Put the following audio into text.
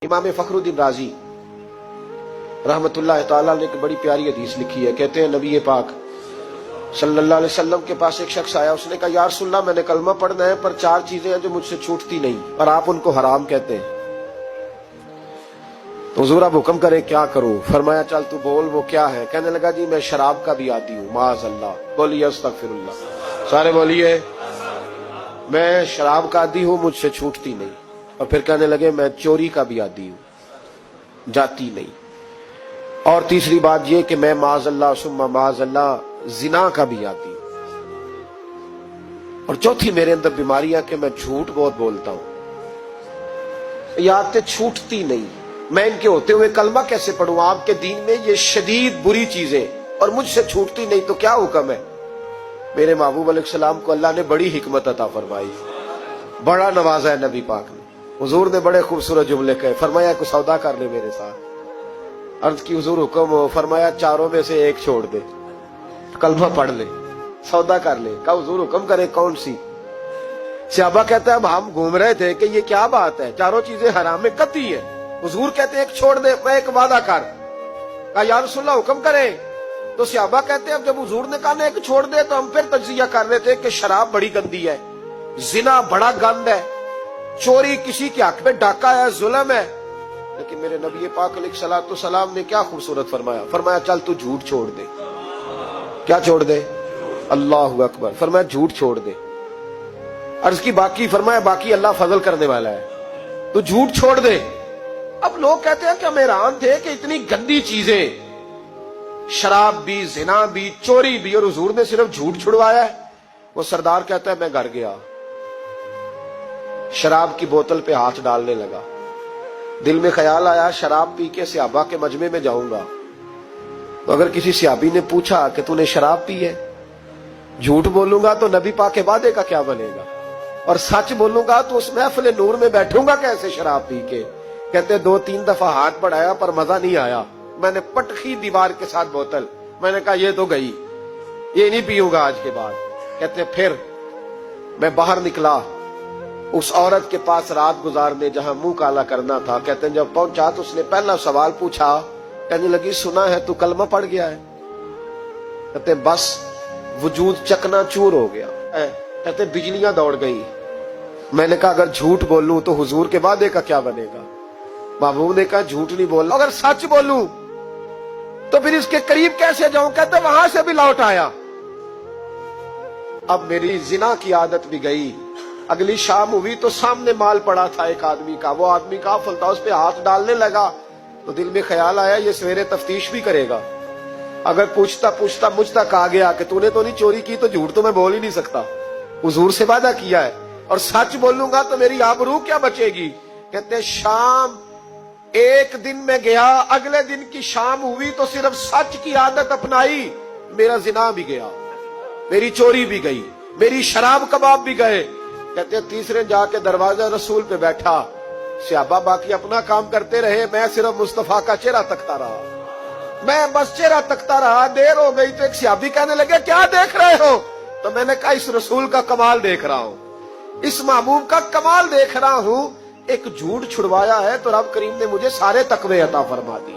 इमाम फखरुद्दीन राजी रहमतुल्लाह ताला ने एक बड़ी प्यारी हदीस लिखी है। कहते हैं नबी पाक सल्लल्लाहु अलैहि वसल्लम के पास एक शख्स आया, उसने कहा या रसूलल्लाह मैंने कलमा पढ़ना है पर 4 चीजें हैं जो मुझसे छूटती नहीं और आप उनको हराम कहते हैं, तो हुजूर आप हुक्म करे क्या करूं? फरमाया चल तू बोल वो क्या है? कहने लगा जी मैं शराब का भी आदी हूं। माज़अल्लाह, बोलिए अस्तगफिरुल्लाह, सारे बोलिए मैं शराब का आदी हूं, मुझसे छूटती नहीं। और फिर कहने लगे मैं चोरी का भी आदी हूं, जाती नहीं। और तीसरी बात ये कि मैं माज़अल्लाह सुम्मा माज़अल्लाह जिना का भी आदी हूं। और चौथी मेरे अंदर बीमारी है कि मैं झूठ बहुत बोलता हूं। ये आदतें छूटती नहीं, मैं इनके होते हुए कलमा कैसे पढ़ूं? आपके दीन में ये शदीद बुरी चीजें और मुझसे छूटती नहीं, तो क्या हुक्म है? मेरे महबूब अलैहिस्सलाम को अल्लाह ने बड़ी हिकमत अता फरमाई, बड़ा नवाजा है नबी पाक ने। हुजूर ने बड़े खूबसूरत जुमले कहे, फरमाया कुछ सौदा कर ले मेरे साथ। अर्ज की हुजूर हुक्म हो, फरमाया चारों में से एक छोड़ दे, कलमा पढ़ ले, सौदा कर ले। कहा हुजूर हुक्म करे कौन सी? सहाबा कहते हैं अब हम घूम रहे थे कि ये क्या बात है, चारों चीजें हराम में कतई है। हुजूर कहते एक छोड़ दे, मैं एक वादा कर। कहा या रसूलल्लाह हुक्म करे। तो सहाबा कहते हैं अब जब हुजूर ने कहा एक छोड़ दे तो हम फिर तज्जिया कर रहे थे कि शराब बड़ी गंदी है, जिना बड़ा गंद है, चोरी किसी के हक में डाका है, जुल्म है। लेकिन मेरे नबी पाक अलैहिस्सलातु सलाम ने क्या खूबसूरत फरमाया, फरमाया चल तू झूठ छोड़ दे। क्या छोड़ दे? अल्लाहु अकबर। फरमाया झूठ छोड़ दे। अर्ज की बाकी, फरमाया बाकी अल्लाह फजल करने वाला है, तू झूठ छोड़ दे। अब लोग कहते हैं कि हम हैरान थे कि इतनी गंदी चीजें, शराब भी, जिना भी, चोरी भी, और हुजूर ने सिर्फ झूठ छुड़वाया है। वो सरदार कहता है मैं घर गया, शराब की बोतल पे हाथ डालने लगा। दिल में ख्याल आया शराब पी के सहाबा के मजमे में जाऊंगा, तो अगर किसी सहाबी ने पूछा कि तूने शराब पी है, झूठ बोलूंगा तो नबी पाक के वादे का क्या बनेगा, और सच बोलूंगा तो उस महफिल नूर में बैठूंगा कैसे शराब पी के? कहते 2-3 दफा हाथ बढ़ाया पर मजा नहीं आया, मैंने पटखी दीवार के साथ बोतल, मैंने कहा ये तो गई, ये नहीं पीऊंगा आज के बाद। कहते फिर मैं बाहर निकला उस औरत के पास रात गुजारने जहां मुंह काला करना था। कहते जब पहुंचा तो उसने पहला सवाल पूछा, कहने लगी सुना है तू कलमा पढ़ गया है? कहते बस वजूद चकनाचूर हो गया। कहते बिजलियां दौड़ गई। मैंने कहा अगर झूठ बोलूं तो हुजूर के वादे का क्या बनेगा? महबूब ने कहा झूठ नहीं बोलना, अगर सच बोलूं तो फिर इसके करीब कैसे जाऊं? कहते वहां से भी लौट आया। अब मेरी जिना की आदत भी गई। अगली शाम हुई तो सामने माल पड़ा था एक आदमी का, वो आदमी का फलता उस पे हाथ डालने लगा, तो दिल में ख्याल आया ये सवेरे तफ्तीश भी करेगा, अगर पूछता पूछता मुझ तक आ गया कि तूने तो नहीं चोरी की, तो झूठ तो मैं बोल ही नहीं सकता, हुजूर से वादा किया है, और सच बोलूंगा तो मेरी आबरू क्या बचेगी। कहते शाम एक दिन में गया, अगले दिन की शाम हुई तो सिर्फ सच की आदत अपनाई, मेरा जिना भी गया, मेरी चोरी भी गई, मेरी शराब कबाब भी गए। कहते तीसरे जाके दरवाजा रसूल पे बैठा, सहाबा बाकी अपना काम करते रहे, मैं सिर्फ मुस्तफा का चेहरा तकता रहा, मैं बस चेहरा तकता रहा। देर हो गई तो एक सहाबी कहने लगे क्या देख रहे हो? तो मैंने कहा इस रसूल का कमाल देख रहा हूं, इस महबूब का कमाल देख रहा हूं। एक झूठ छुड़वाया है तो रब करीम ने मुझे सारे तकवे अता फरमा दिए।